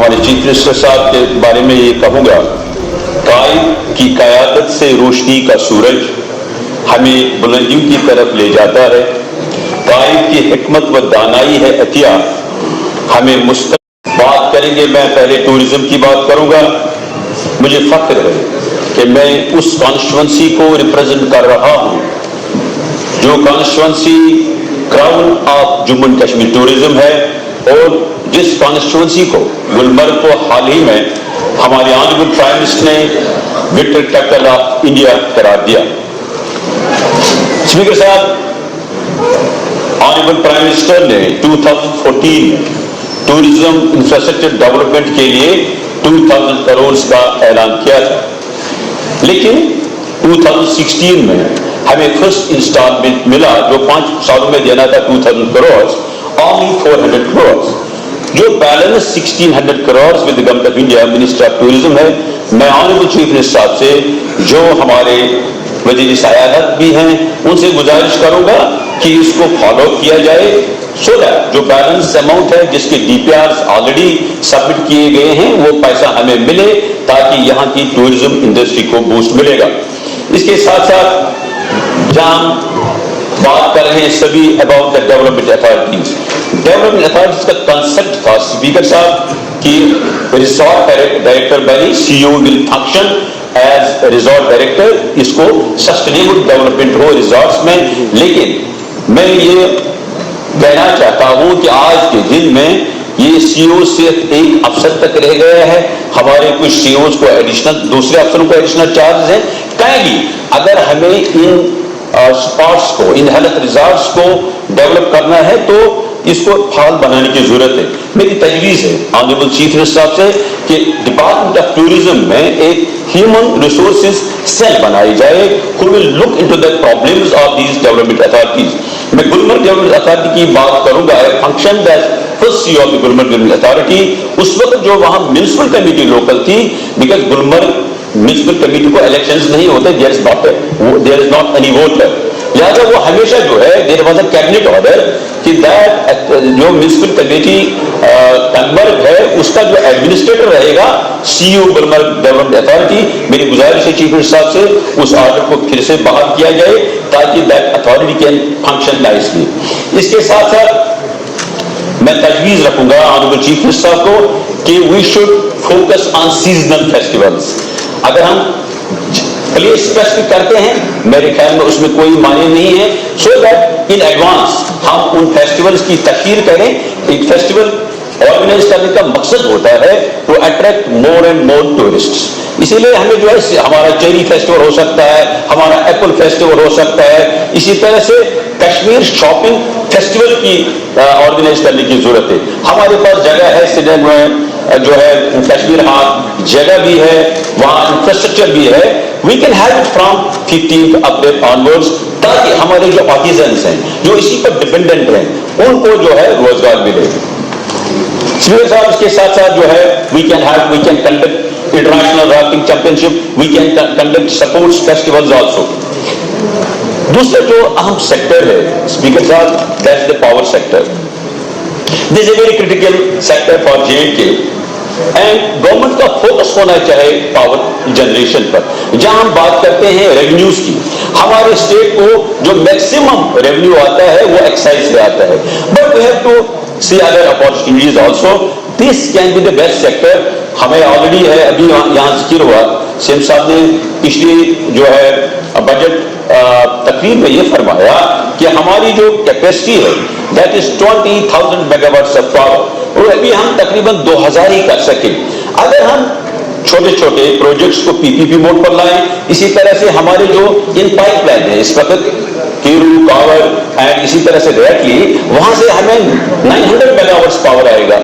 हमारे chief minister साहब के बारे में ये कहूँगा, कायद की क़यादत से रोशनी का सूरज हमें बुलंदियों की तरफ ले जाता है। कायद की हिकमत व दानाई है अतिया हमें बात करेंगे। मैं पहले टूरिज्म की बात करूँगा। मुझे फख्र है कि मैं उस कॉन्स्टिट्यूंसी को रिप्रेजेंट कर रहा हूँ जो constituency crown of Jammu and Kashmir tourism है, और जिस कॉन्स्टिट्यूंसी को गुलमर्ग को हाल ही में हमारे ऑनरेबल प्राइम मिनिस्टर ने विक्टर कैपिटल ऑफ इंडिया करार दिया। स्पीकर साहब, ऑनरेबल प्राइम मिनिस्टर ने 2014 टूरिज्म इंफ्रास्ट्रक्चर डेवलपमेंट के लिए 2000 करोड़ का ऐलान किया था, लेकिन 2016 में हमें फर्स्ट इंस्टॉलमेंट मिला जो 5 सालों में देना था 2000 करोड़, only 400 करोड़। जो balance 1600 crore with government of India minister of tourism है। मैं ऑनरेबल चीफ मिनिस्टर साहब से, जो हमारे वज़ीर सयाहत भी हैं, उनसे गुजारिश करूंगा कि इसको फॉलो किया जाए, सो दैट जो बैलेंस अमाउंट है जिसके डीपीआर ऑलरेडी सबमिट किए गए हैं वो पैसा हमें मिले, ताकि यहाँ की टूरिज्म इंडस्ट्री को बूस्ट मिलेगा। इसके साथ साथ जहाँ बात कर रहे हैं सभी about the development authorities, development authorities का कंसेप्ट था स्पीकर साहब कि रिसोर्ट डायरेक्टर बनी, CEO will function as resort director, इसको सस्टेनेबल डेवलपमेंट हो रिसोर्ट्स में। लेकिन मैं ये कहना चाहता हूं कि आज के दिन में ये सीईओ सिर्फ एक अफसर तक रह गया है। हमारे कुछ सीईओ को एडिशनल, दूसरे अफसरों को एडिशनल चार्ज है। कहेंगी अगर हमें इन स्पॉट्स को, इन हेल्थ रिजॉर्ट्स को डेवलप करना है तो इसको फाल बनाने की जरूरत है। मेरी तजवीज़ है ऑनरेबल चीफ मिनिस्टर साहब से कि डिपार्टमेंट ऑफ टूरिज्म में एक ह्यूमन रिसोर्सेज सेल बनाई जाए, who will look into the problems of these development authorities। मैं गुलमर्ग डेवलपमेंट अथॉरिटी की बात करूंगा। Function first CEO of the Gulmarg development authority, उस वक्त जो वहां म्युनिसिपल कमेटी लोकल थी, बिकॉज गुलमर्ग म्युनिसिपल कमेटी को इलेक्शंस नहीं होते, there is not any voter, लिहाजा वो हमेशा जो है there was a cabinet order कि दैट जो म्युनिसिपल कमेटी गुलमर्ग है उसका जो एडमिनिस्ट्रेटर रहेगा सीईओ गुलमर्ग डेवलपमेंट अथॉरिटी। मेरी गुजारिश है चीफ मिनिस्टर साहब से उस ऑर्डर को फिर से बहाल किया जाए ताकि that authority can function nicely. इसके साथ साथ मैं तजवीज रखूंगा ऑनरेबल चीफ मिनिस्टर साहब को कि we should focus on seasonal festivals. अगर हम प्लेस स्पेसिफिक करते हैं, मेरे ख्याल में उसमें कोई माने नहीं है, सो दैट इन एडवांस हम उन फेस्टिवल्स की तखीर करें। एक फेस्टिवल ऑर्गेनाइज करने का मकसद होता है to attract more and more tourists. इसीलिए हमें जो है हमारा चेरी फेस्टिवल हो सकता है, हमारा एप्पल फेस्टिवल हो सकता है, इसी तरह से कश्मीर शॉपिंग फेस्टिवल की ऑर्गेनाइज करने की जरूरत है। हमारे पास जगह है श्रीनगर में, जो है कश्मीर हाट जगह भी है, वहाँ इंफ्रास्ट्रक्चर भी है। We can have it from 15th April onwards, ताकि हमारे जो आर्टिजन्स हैं जो इसी पर डिपेंडेंट हैं उनको जो है रोजगार मिले। स्पीकर साहब, इसके साथ साथ जो है we can conduct international rafting championship, we can conduct sports festivals also. दूसरा जो अहम सेक्टर है स्पीकर साहब, that's the power sector. This is a very critical sector for J&K and government का फोकस होना चाहिए पावर जनरेशन पर। जहां हम बात करते हैं रेवेन्यूज की, हमारे स्टेट को जो मैक्सिमम रेवेन्यू आता है वो एक्साइज से आता है, but we have to see other opportunities also. This can be the best sector. हमें ऑलरेडी है, अभी यहाँ जिक्र हुआ, सीएम साहब ने पिछली जो है बजट तकरीर में ये फरमाया कि हमारी जो कैपेसिटी है that is 20,000 megawatt of power, और अभी हम तकरीबन 2000 ही कर सके। अगर हम छोटे छोटे प्रोजेक्ट्स को पीपीपी मोड पर लाएं, इसी तरह से हमारे जो इन पाइपलाइन है इस वक्त कीरू, कावर एंड इसी तरह से डायरेक्टली वहां से हमें 900 मेगावाट पावर आएगा।